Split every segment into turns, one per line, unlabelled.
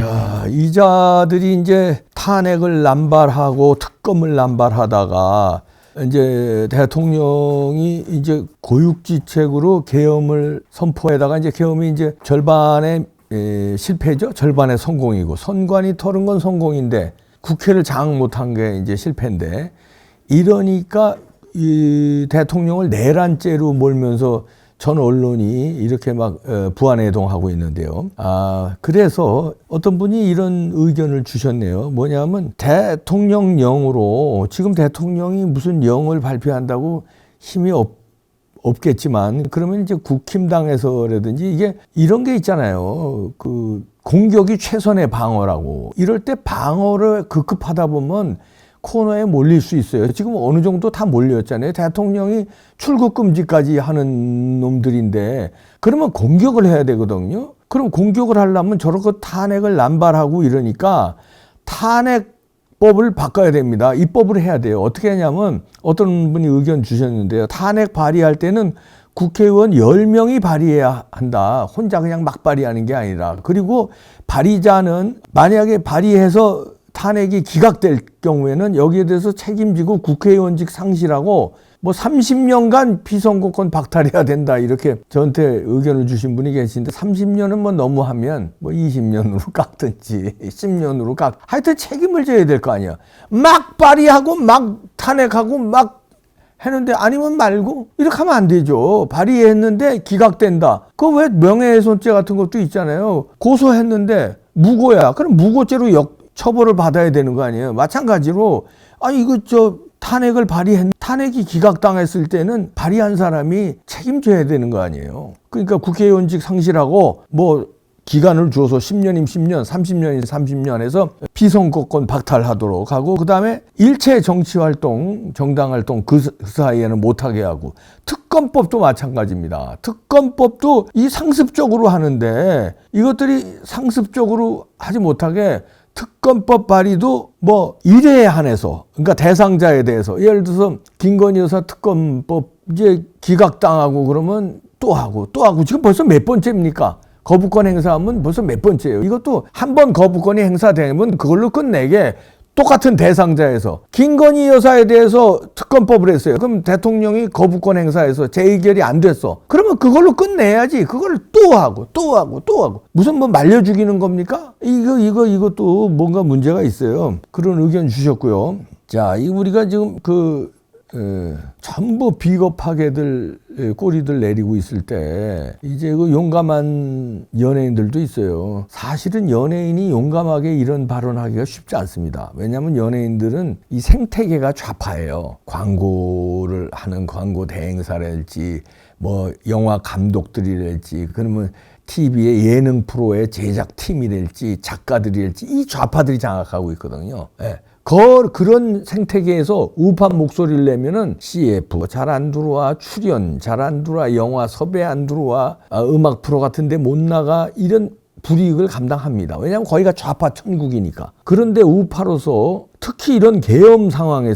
자, 이자들이 이제 탄핵을 남발하고 특검을 남발하다가 이제 대통령이 이제 고육지책으로 계엄을 선포에다가 이제 계엄이 이제 절반의 실패죠. 절반의 성공이고 선관위 털은 건 성공인데 국회를 장악 못한 게 이제 실패인데 이러니까 이 대통령을 내란죄로 몰면서 전 언론이 이렇게 막 부안해동하고 있는데요. 그래서 어떤 분이 이런 의견을 주셨네요. 뭐냐면 대통령령으로 지금 대통령이 무슨 영을 발표한다고 힘이 없겠지만 그러면 이제 국힘당에서라든지 이게 이런 게 있잖아요. 그 공격이 최선의 방어라고. 이럴 때 방어를 급급하다 보면 코너에 몰릴 수 있어요. 지금 어느 정도 다 몰렸잖아요. 대통령이 출국 금지까지 하는 놈들인데 그러면 공격을 해야 되거든요. 그럼 공격을 하려면 저렇게 탄핵을 남발하고 이러니까 탄핵법을 바꿔야 됩니다. 입법을 해야 돼요. 어떻게 하냐면 어떤 분이 의견 주셨는데요. 탄핵 발의할 때는 국회의원 10명이 발의해야 한다. 혼자 그냥 막 발의하는 게 아니라. 그리고 발의자는 만약에 발의해서 탄핵이 기각될 경우에는 여기에 대해서 책임지고 국회의원직 상실하고 뭐 30년간 피선거권 박탈해야 된다 이렇게 저한테 의견을 주신 분이 계신데 30년은 뭐 너무하면 뭐 20년으로 깎든지 10년으로 하여튼 책임을 져야 될 거 아니야. 막 발의하고 막 탄핵하고 막 했는데 아니면 말고 이렇게 하면 안 되죠. 발의했는데 기각된다. 그 왜 명예훼손죄 같은 것도 있잖아요. 고소했는데 무고야. 그럼 무고죄로 처벌을 받아야 되는 거 아니에요. 마찬가지로 이거 탄핵을 탄핵이 기각당했을 때는 발의한 사람이 책임져야 되는 거 아니에요. 그러니까 국회의원직 상실하고 뭐 기간을 주어서 10년이면 10년, 30년이면 30년 해서 피선거권 박탈하도록 하고 그다음에 일체 정치활동, 정당활동 그 사이에는 못하게 하고 특검법도 마찬가지입니다. 특검법도 이 상습적으로 하는데 이것들이 상습적으로 하지 못하게 특검법 발의도 뭐 일회에 한해서 그러니까 대상자에 대해서 예를 들어서 김건희 여사 특검법 이제 기각당하고 그러면 또 하고 지금 벌써 몇 번째입니까? 거부권 행사하면 벌써 몇 번째예요. 이것도 한 번 거부권이 행사되면 그걸로 끝내게 똑같은 대상자에서 김건희 여사에 대해서 특검법을 했어요. 그럼 대통령이 거부권 행사해서 재의결이 안 됐어. 그러면 그걸로 끝내야지. 그걸 또 하고 무슨 뭐 말려 죽이는 겁니까? 이것도 뭔가 문제가 있어요. 그런 의견 주셨고요. 자, 우리가 지금 전부 비겁하게들 꼬리들 내리고 있을 때 이제 그 용감한 연예인들도 있어요. 사실은 연예인이 용감하게 이런 발언하기가 쉽지 않습니다. 왜냐하면 연예인들은 이 생태계가 좌파예요. 광고를 하는 광고 대행사랄지 뭐 영화 감독들이랄지 그러면 TV의 예능 프로의 제작팀이랄지 작가들이랄지 이 좌파들이 장악하고 있거든요. 네. 그런 생태계에서 우파 목소리를 내면은 CF 잘 안 들어와, 출연 잘 안 들어와, 영화 섭외 안 들어와, 음악 프로 같은데 못 나가 이런 불이익을 감당합니다. 왜냐하면 거기가 좌파 천국이니까. 그런데 우파로서 특히 이런 계엄 상황에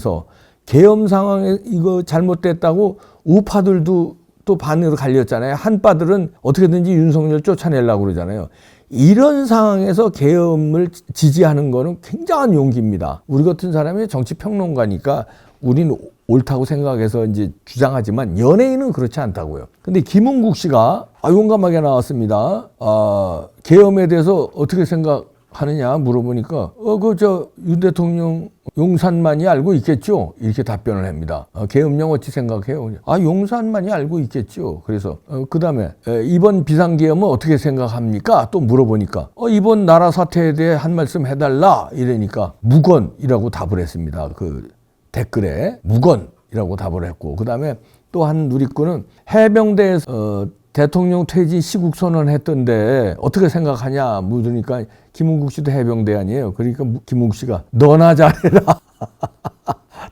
이거 잘못됐다고 우파들도 또 반으로 갈렸잖아요. 한파들은 어떻게든지 윤석열 쫓아내려고 그러잖아요. 이런 상황에서 계엄을 지지하는 거는 굉장한 용기입니다. 우리 같은 사람이 정치평론가니까 우리는 옳다고 생각해서 이제 주장하지만 연예인은 그렇지 않다고요. 근데 김은국 씨가 용감하게 나왔습니다. 계엄에 대해서 어떻게 생각하느냐 물어보니까 윤 대통령 용산만이 알고 있겠죠? 이렇게 답변을 합니다. 계엄령 어찌 생각해요? 용산만이 알고 있겠죠. 그래서 그 다음에 이번 비상계엄은 어떻게 생각합니까? 또 물어보니까 이번 나라 사태에 대해 한 말씀 해달라 이러니까 무건이라고 답을 했습니다. 그 댓글에 무건이라고 답을 했고 그 다음에 또 한 누리꾼은 해병대에서 대통령 퇴진 시국 선언했던데 어떻게 생각하냐 물으니까 김은국 씨도 해병대 아니에요. 그러니까 김은국 씨가 너나 잘해라.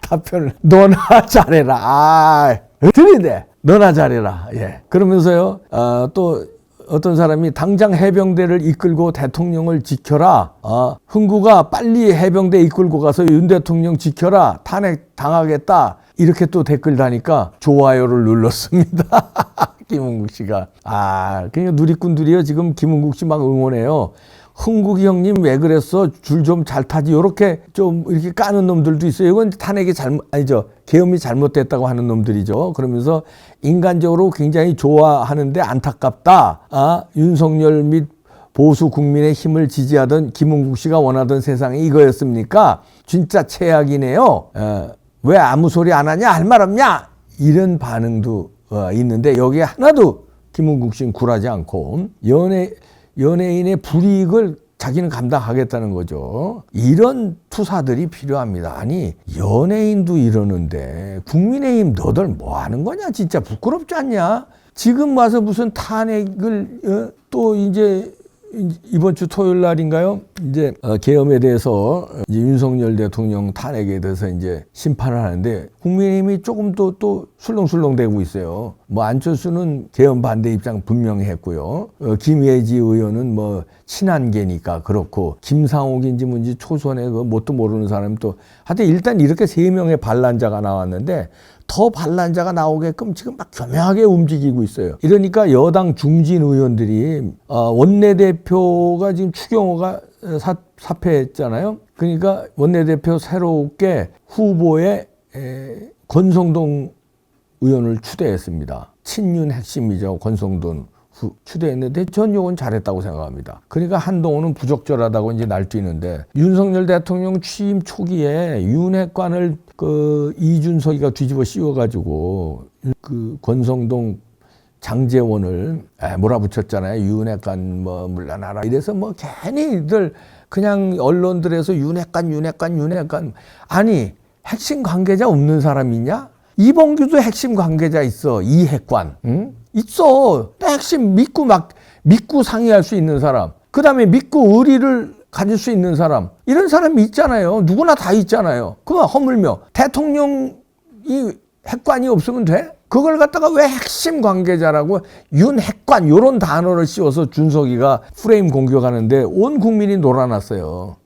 답변을 너나 잘해라. 들리네. 너나 잘해라. 예. 그러면서요. 또 어떤 사람이 당장 해병대를 이끌고 대통령을 지켜라. 흥구가 빨리 해병대 이끌고 가서 윤 대통령 지켜라. 탄핵 당하겠다. 이렇게 또 댓글 다니까 좋아요를 눌렀습니다. 김은국 씨가. 그러니까 누리꾼들이요. 지금 김은국 씨 막 응원해요. 흥국이 형님 왜 그랬어? 줄 좀 잘 타지. 요렇게 좀 이렇게 까는 놈들도 있어요. 이건 탄핵이 계엄이 잘못됐다고 하는 놈들이죠. 그러면서 인간적으로 굉장히 좋아하는데 안타깝다. 윤석열 및 보수 국민의 힘을 지지하던 김은국 씨가 원하던 세상이 이거였습니까? 진짜 최악이네요. 왜 아무 소리 안 하냐? 할 말 없냐? 이런 반응도 있는데 여기에 하나도 김은국 씨는 굴하지 않고 연예인의 불이익을 자기는 감당하겠다는 거죠. 이런 투사들이 필요합니다. 아니 연예인도 이러는데 국민의힘 너들 뭐 하는 거냐? 진짜 부끄럽지 않냐? 지금 와서 무슨 탄핵을 또 이제 이번 주 토요일 날인가요? 이제 계엄에 대해서 이제 윤석열 대통령 탄핵에 대해서 이제 심판을 하는데 국민의힘이 조금 또 술렁술렁대고 있어요. 뭐 안철수는 계엄 반대 입장 분명히 했고요. 김예지 의원은 뭐 친한계니까 그렇고 김상옥인지 뭔지 초선의 그 뭣도 모르는 사람 또 하여튼 일단 이렇게 3명의 반란자가 나왔는데 더 반란자가 나오게끔 지금 막 교묘하게 움직이고 있어요. 이러니까 여당 중진 의원들이 원내대표가 지금 추경호가 사퇴했잖아요. 그러니까 원내대표 새롭게 후보에 권성동 의원을 추대했습니다. 친윤 핵심이죠. 권성동 추대했는데 전 요건 잘했다고 생각합니다. 그러니까 한동훈은 부적절하다고 이제 날뛰는데 윤석열 대통령 취임 초기에 윤핵관을 이준석이가 뒤집어 씌워가지고 그 권성동 장제원을 몰아붙였잖아요. 윤핵관 뭐 물러나라 이래서 뭐 괜히들 그냥 언론들에서 윤핵관 아니 핵심 관계자 없는 사람 있냐? 이봉규도 핵심 관계자 있어. 이핵관 있어. 핵심 믿고 상의할 수 있는 사람. 그 다음에 믿고 의리를 가질 수 있는 사람. 이런 사람이 있잖아요. 누구나 다 있잖아요. 그거 허물며 대통령이 핵관이 없으면 돼? 그걸 갖다가 왜 핵심 관계자라고 윤핵관 이런 단어를 씌워서 준석이가 프레임 공격하는데 온 국민이 놀아났어요.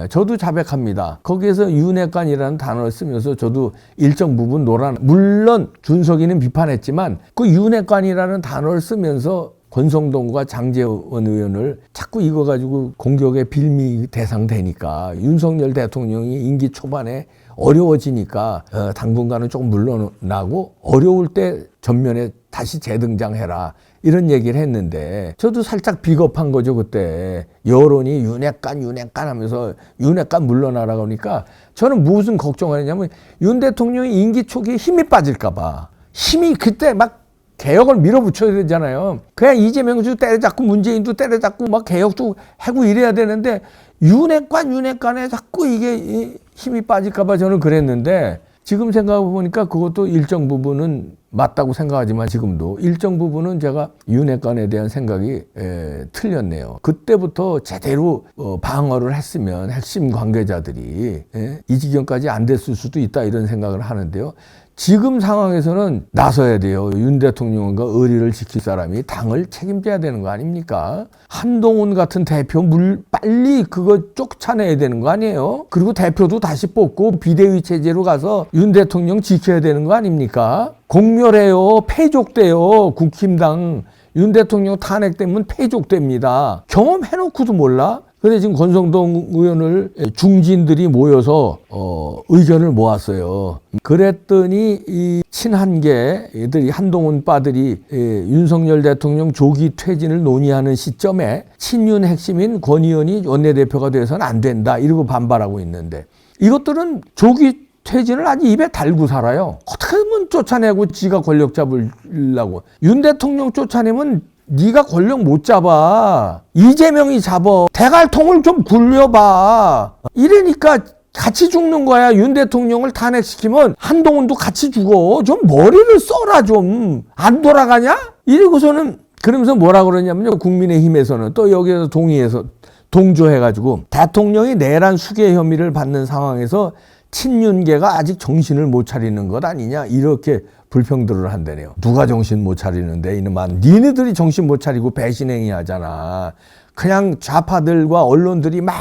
저도 자백합니다. 거기에서 윤핵관이라는 단어를 쓰면서 저도 일정 부분 물론 준석이는 비판했지만 그 윤핵관이라는 단어를 쓰면서 권성동과 장제원 의원을 자꾸 이거 가지고 공격의 빌미 대상 되니까 윤석열 대통령이 임기 초반에 어려워지니까 당분간은 조금 물러나고 어려울 때 전면에 다시 재등장해라 이런 얘기를 했는데 저도 살짝 비겁한 거죠. 그때 여론이 윤핵관 하면서 윤핵관 물러나라 그러니까 저는 무슨 걱정을 했냐면 윤 대통령이 임기 초기에 힘이 빠질까 봐 힘이 그때 막 개혁을 밀어붙여야 되잖아요. 그냥 이재명도 때려잡고 문재인도 때려잡고 막 개혁도 하고 이래야 되는데 윤핵관에 자꾸 이게 힘이 빠질까 봐 저는 그랬는데 지금 생각해보니까 그것도 일정 부분은 맞다고 생각하지만 지금도 일정 부분은 제가 윤핵관에 대한 생각이 틀렸네요. 그때부터 제대로 방어를 했으면 핵심 관계자들이 이 지경까지 안 됐을 수도 있다 이런 생각을 하는데요. 지금 상황에서는 나서야 돼요. 윤 대통령과 의리를 지킬 사람이 당을 책임져야 되는 거 아닙니까? 한동훈 같은 대표 빨리 그거 쫓아내야 되는 거 아니에요? 그리고 대표도 다시 뽑고 비대위 체제로 가서 윤 대통령 지켜야 되는 거 아닙니까? 공멸해요. 패족돼요. 국힘당. 윤 대통령 탄핵되면 패족됩니다. 경험해놓고도 몰라? 근데 지금 권성동 의원을 중진들이 모여서 의견을 모았어요. 그랬더니 이 친한계 애들이 한동훈 빠들이 윤석열 대통령 조기 퇴진을 논의하는 시점에 친윤 핵심인 권 의원이 원내대표가 돼서는 안 된다 이러고 반발하고 있는데 이것들은 조기 퇴진을 아주 입에 달고 살아요. 어떻게 하면 쫓아내고 지가 권력 잡으려고. 윤 대통령 쫓아내면 네가 권력 못 잡아. 이재명이 잡아. 대갈통을 좀 굴려봐. 이러니까 같이 죽는 거야. 윤 대통령을 탄핵시키면 한동훈도 같이 죽어. 좀 머리를 써라 좀. 안 돌아가냐? 이러고서는 그러면서 뭐라 그러냐면요. 국민의힘에서는 또 여기에서 동조해가지고 대통령이 내란 수괴 혐의를 받는 상황에서 친윤계가 아직 정신을 못 차리는 것 아니냐 이렇게 불평들을 한다네요. 누가 정신 못 차리는데 이놈아 니네들이 정신 못 차리고 배신행위 하잖아. 그냥 좌파들과 언론들이 막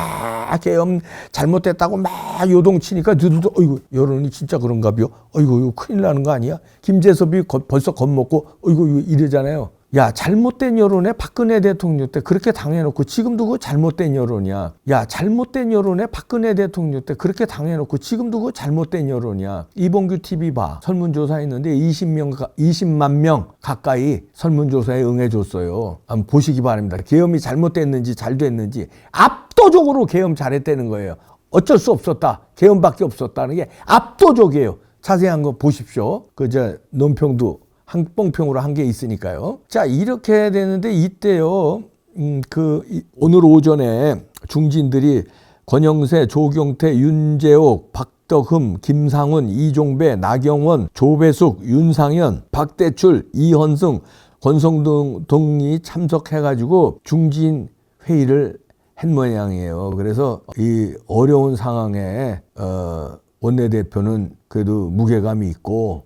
계엄 잘못됐다고 막 요동치니까 너희들도 어이구 여론이 진짜 그런가비요? 어이구 이거 큰일 나는 거 아니야? 김재섭이 벌써 겁먹고 어이구 이러잖아요. 야, 잘못된 여론에 박근혜 대통령 때 그렇게 당해놓고 지금도 그거 잘못된 여론이야. 야, 잘못된 여론에 박근혜 대통령 때 그렇게 당해놓고 지금도 그거 잘못된 여론이야. 이봉규 TV 봐. 설문조사했는데 20만 명 가까이 설문조사에 응해줬어요. 한번 보시기 바랍니다. 계엄이 잘못됐는지 잘 됐는지 압도적으로 계엄 잘했다는 거예요. 어쩔 수 없었다. 계엄밖에 없었다는 게 압도적이에요. 자세한 거 보십시오. 논평도 뽕평으로 한 게 있으니까요. 자, 이렇게 되는데 이때요. 오늘 오전에 중진들이 권영세, 조경태, 윤재옥, 박덕흠, 김상훈, 이종배, 나경원, 조배숙, 윤상현, 박대출, 이헌승, 권성동 등이 참석해가지고 중진 회의를 한 모양이에요. 그래서 이 어려운 상황에 원내대표는 그래도 무게감이 있고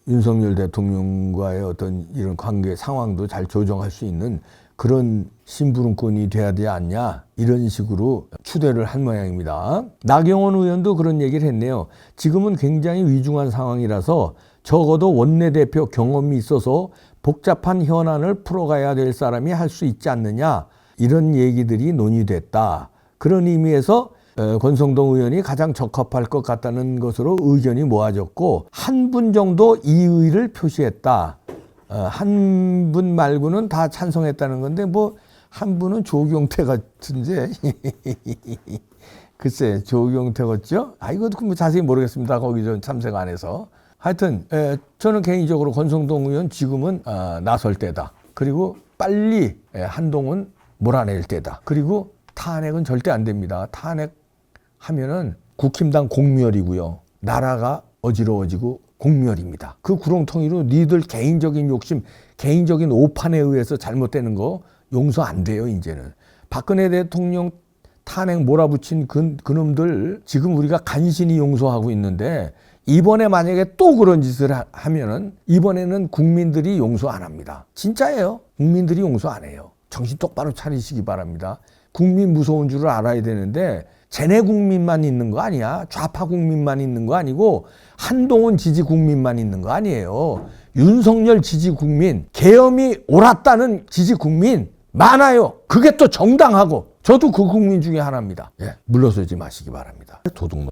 윤석열 대통령과의 어떤 이런 관계 상황도 잘 조정할 수 있는 그런 심부름꾼이 돼야 되지 않냐, 이런 식으로 추대를 한 모양입니다. 나경원 의원도 그런 얘기를 했네요. 지금은 굉장히 위중한 상황이라서 적어도 원내대표 경험이 있어서 복잡한 현안을 풀어가야 될 사람이 할 수 있지 않느냐, 이런 얘기들이 논의됐다. 그런 의미에서 권성동 의원이 가장 적합할 것 같다는 것으로 의견이 모아졌고, 한 분 정도 이의를 표시했다. 한 분 말고는 다 찬성했다는 건데, 한 분은 조경태 같은데. 글쎄, 조경태 같죠? 이것도 자세히 모르겠습니다. 거기 전 참석 안 해서. 하여튼, 저는 개인적으로 권성동 의원 지금은 나설 때다. 그리고 빨리 한동훈 몰아낼 때다. 그리고 탄핵은 절대 안 됩니다. 탄핵하면은 국힘당 공멸이고요. 나라가 어지러워지고 공멸입니다. 그 구렁텅이로 니들 개인적인 욕심, 개인적인 오판에 의해서 잘못되는 거 용서 안 돼요, 이제는. 박근혜 대통령 탄핵 몰아붙인 그놈들 지금 우리가 간신히 용서하고 있는데, 이번에 만약에 또 그런 짓을 하면은 이번에는 국민들이 용서 안 합니다. 진짜예요. 국민들이 용서 안 해요. 정신 똑바로 차리시기 바랍니다. 국민 무서운 줄을 알아야 되는데, 쟤네 국민만 있는 거 아니야. 좌파 국민만 있는 거 아니고 한동훈 지지 국민만 있는 거 아니에요. 윤석열 지지 국민, 계엄이 옳았다는 지지 국민 많아요. 그게 또 정당하고, 저도 그 국민 중에 하나입니다. 물러서지 마시기 바랍니다. 도둑놈.